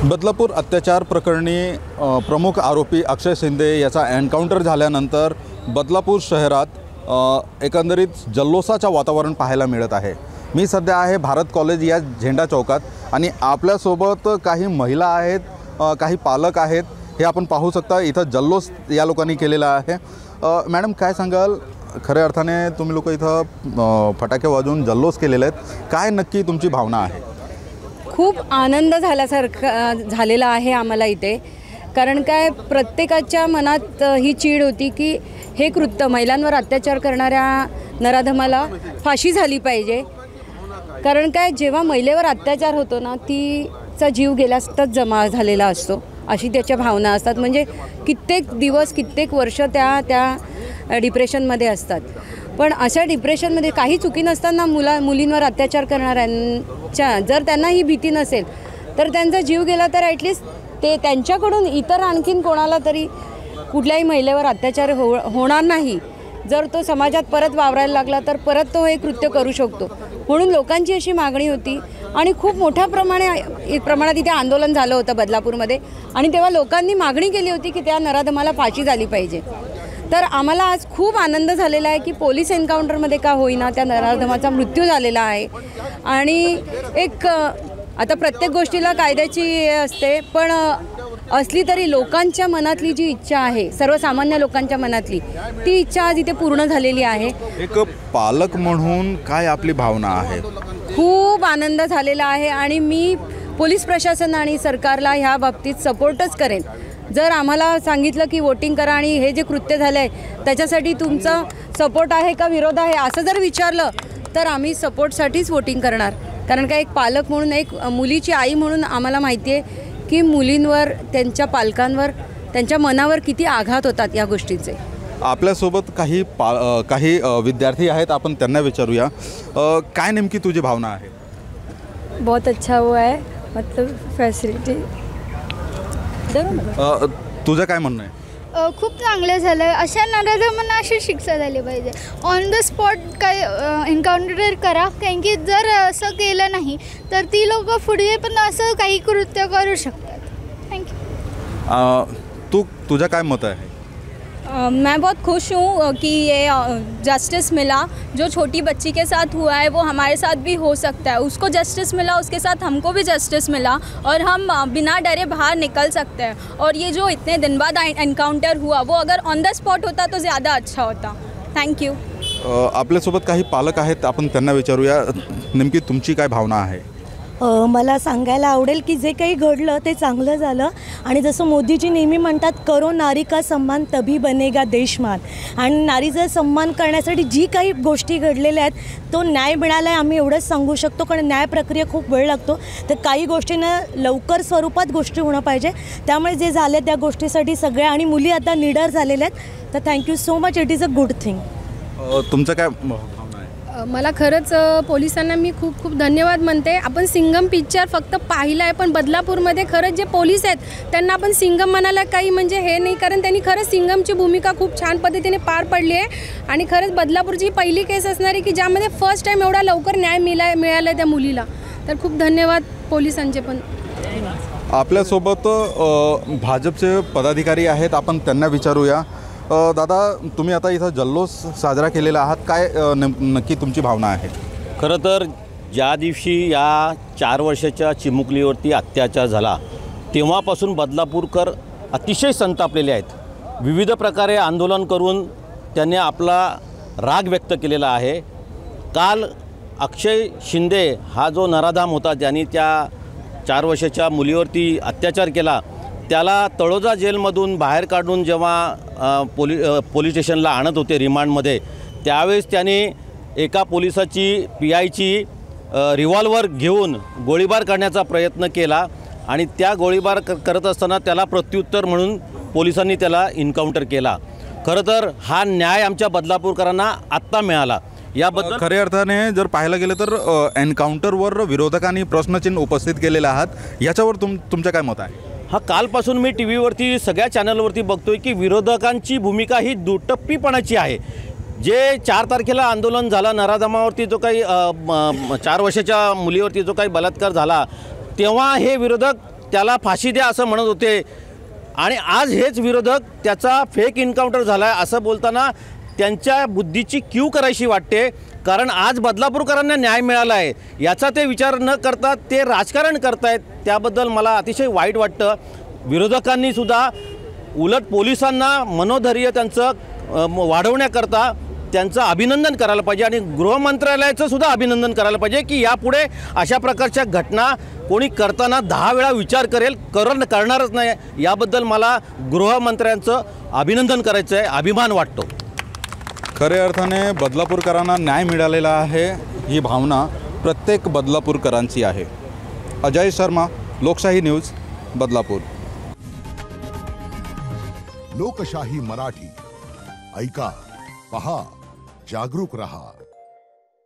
बदलापूर अत्याचार प्रकरणी प्रमुख आरोपी अक्षय शिंदे याचा एन्काउंटर झाल्यानंतर बदलापूर शहरात एकंदरीत जल्लोषाचं वातावरण पाहायला मिळत आहे। मी सध्या आहे भारत कॉलेज या झेंडा चौकात आणि आपल्यासोबत काही महिला आहेत, काही पालक आहेत, हे आपण पाहू शकता। इथं जल्लोष या लोकांनी केलेला आहे। मॅडम काय सांगाल, खऱ्या अर्थाने तुम्ही लोक इथं फटाके वाजवून जल्लोष केलेले आहेत, काय नक्की तुमची भावना आहे? खूप आनंद झाल्यासारखं झालेला आहे आम्हाला इथे, कारण काय प्रत्येकाच्या मनात ही चीड होती की हे कृत्य महिलांवर अत्याचार करणाऱ्या नराधमाला फाशी झाली पाहिजे। कारण काय जेव्हा महिलेवर अत्याचार होतो ना, तिचा जीव गेल्यासच जमा झालेला असतो अशी त्याच्या भावना असतात। म्हणजे कित्येक दिवस कित्येक वर्ष त्या डिप्रेशनमध्ये असतात। पण अशा डिप्रेशनमध्ये काही चुकी नसताना मुलींवर अत्याचार करणाऱ्यांच्या जर त्यांना ही भीती नसेल तर त्यांचा जीव गेला तर ॲटलिस्ट ते त्यांच्याकडून इतर आणखीन कोणाला तरी कुठल्याही महिलेवर अत्याचार होणार नाही। जर तो समाजात परत वावरायला लागला तर परत तो हे कृत्य करू शकतो, म्हणून लोकांची अशी मागणी होती आणि खूप मोठ्या प्रमाणात इथे आंदोलन झालं होतं बदलापूरमध्ये। आणि तेव्हा लोकांनी मागणी केली होती की त्या नराधमाला फाशी झाली पाहिजे। तर आम्हाला आज खूप आनंद झालेला आहे की पोलीस एन्काउंटरमध्ये का होईना त्या नराधमाचा मृत्यू झालेला आहे। आणि एक आता प्रत्येक गोष्टीला कायद्याची असते, पण असली तरी लोकांच्या मनातली जी इच्छा आहे, सर्वसामान्य लोकांच्या मनातली ती इच्छा आज इथे पूर्ण झालेली आहे। एक पालक म्हणून काय आपली भावना आहे? खूप आनंद झालेला आहे आणि मी पोलीस प्रशासन आणि सरकारला ह्या बाबतीत सपोर्टच करेन। जर आम्हाला सांगितलं की वोटिंग करा आणि हे जे कृत्य झालं आहे त्याच्यासाठी तुमचा सपोर्ट आहे का विरोध आहे असं जर विचारलं तर आम्ही सपोर्टसाठीच वोटिंग करणार। कारण का एक पालक म्हणून, एक मुलीची आई म्हणून आम्हाला माहिती आहे की मुलींवर, त्यांच्या पालकांवर, त्यांच्या मनावर किती आघात होतात या गोष्टींचे। आपल्यासोबत काही विद्यार्थी आहेत, आपण त्यांना विचारूया। काय नेमकी तुझी भावना आहे? बहुत अच्छा हुआ है, मतलब फॅसिलिटी। तुझं काय म्हणणं आहे? खूप चांगलं झालं। अशा नराधमांना अशी शिक्षा झाली पाहिजे। ऑन द स्पॉट काय एन्काउंटर करा, कारण की जर असं केलं नाही तर ती लोक पुढे पण असं काही कृत्य करू शकतात। थँक्यू। तुझं काय मत आहे? मैं बहुत खुश हूँ कि ये जस्टिस मिला। जो छोटी बच्ची के साथ हुआ है वो हमारे साथ भी हो सकता है। उसको जस्टिस मिला, उसके साथ हमको भी जस्टिस मिला और हम बिना डरे बाहर निकल सकते हैं। और ये जो इतने दिन बाद एनकाउंटर हुआ वो अगर ऑन द स्पॉट होता तो ज़्यादा अच्छा होता। थँक्यू। आपल्यासोबत काही पालक आहेत, आपण त्यांना विचारूया नेमकी तुमची काय भावना आहे? मला सांगायला आवडेल की जे काही घडलं ते चांगलं झालं आणि जसं मोदीजी नेहमी म्हणतात, करो नारी का सम्मान तभी बनेगा देशमान। आणि नारीचा सन्मान करण्यासाठी जी काही गोष्टी घडलेल्या आहेत तो न्याय मिळाला आहे आम्ही एवढंच सांगू शकतो, कारण न्याय प्रक्रिया खूप वेळ लागतो। तर काही गोष्टींना लवकर स्वरूपात गोष्टी होणं पाहिजे, त्यामुळे जे झाले त्या गोष्टीसाठी सगळ्या आणि मुली आता निडर झालेल्या आहेत। तर thank you so much, it is a good thing. तुमचं काय? मला खरंच पोलिसांना मी खूप खूप धन्यवाद म्हणते। आपण सिंघम पिक्चर फक्त पाहिलं आहे, पण बदलापूरमध्ये खरंच जे पोलीस आहेत त्यांना आपण सिंघम म्हणायला काही म्हणजे हे नाही, कारण त्यांनी खरंच सिंघमची भूमिका खूप छान पद्धतीने पार पडली आहे। आणि खरंच बदलापूरची पहिली केस असणार आहे की ज्यामध्ये फर्स्ट टाईम एवढा लवकर न्याय मिळाला त्या मुलीला। तर खूप धन्यवाद पोलिसांचे पण। आपल्यासोबत भाजपचे पदाधिकारी आहेत, आपण त्यांना विचारूया। दादा, तुम्ही आता इथं जल्लोष साजरा केलेला आहात, काय नक्की तुमची भावना आहे? खरं तर ज्या दिवशी या 4 वर्षाच्या चिमुकलीवरती अत्याचार झाला तेव्हापासून बदलापूरकर अतिशय संतापलेले आहेत। विविध प्रकारे आंदोलन करून त्यांनी आपला राग व्यक्त केलेला आहे। काल अक्षय शिंदे हा जो नराधाम होता, ज्यांनी त्या 4 वर्षाच्या मुलीवरती अत्याचार केला, त्याला तळोजा जेलमधून बाहेर काढून जेव्हा पोलीस स्टेशनला आणत होते रिमांडमध्ये, त्यावेळेस त्याने एका पोलिसाची PIची रिव्हॉल्वर घेऊन गोळीबार करण्याचा प्रयत्न केला आणि त्या गोळीबार करत असताना त्याला प्रत्युत्तर म्हणून पोलिसांनी त्याला एन्काउंटर केला। खरं तर हा न्याय आमच्या बदलापूरकरांना आत्ता मिळाला। याबद्दल खऱ्या अर्थाने जर पाहायला गेलं तर एन्काउंटरवर विरोधकांनी प्रश्नचिन्ह उपस्थित केलेलं आहात, याच्यावर तुमचं काय मत आहे? हा कालपासून मी टीव्हीवरती सगळ्या चॅनलवरती बघतोय की विरोधकांची भूमिका ही दुटप्पीपणाची आहे। जे 4 तारखेला आंदोलन झालं, नराधमावरती जो काही 4 वर्षाच्या मुलीवरती जो काही बलात्कार झाला, तेव्हा हे विरोधक त्याला फाशी द्या असं म्हणत होते आणि आज हेच विरोधक त्याचा फेक एन्काउंटर झाला आहे असं बोलताना त्यांच्या बुद्धीची कीव करायची वाटते. कारण आज बदलापूरकरांना न्याय मिळाला आहे याचा ते विचार न करता ते राजकारण करतायत. त्याबद्दल मला अतिशय वाईट वाटतं. विरोधकांनीसुद्धा उलट पोलिसांना मनोधैर्य त्यांचं वाढवण्याकरता त्यांचं अभिनंदन करायला पाहिजे आणि गृहमंत्रालयाचं सुद्धा अभिनंदन करायला पाहिजे की यापुढे अशा प्रकारच्या घटना कोणी करताना 10 वेळा विचार करणारच नाही. याबद्दल मला गृहमंत्र्यांचं अभिनंदन करायचं आहे, अभिमान वाटतो. खऱ्या अर्थाने बदलापूरकरांना न्याय मिळालेला आहे ही भावना प्रत्येक बदलापूरकरांची आहे. अजय शर्मा, लोकशाही न्यूज, बदलापूर. लोकशाही मराठी ऐका, पहा, जागरूक रहा.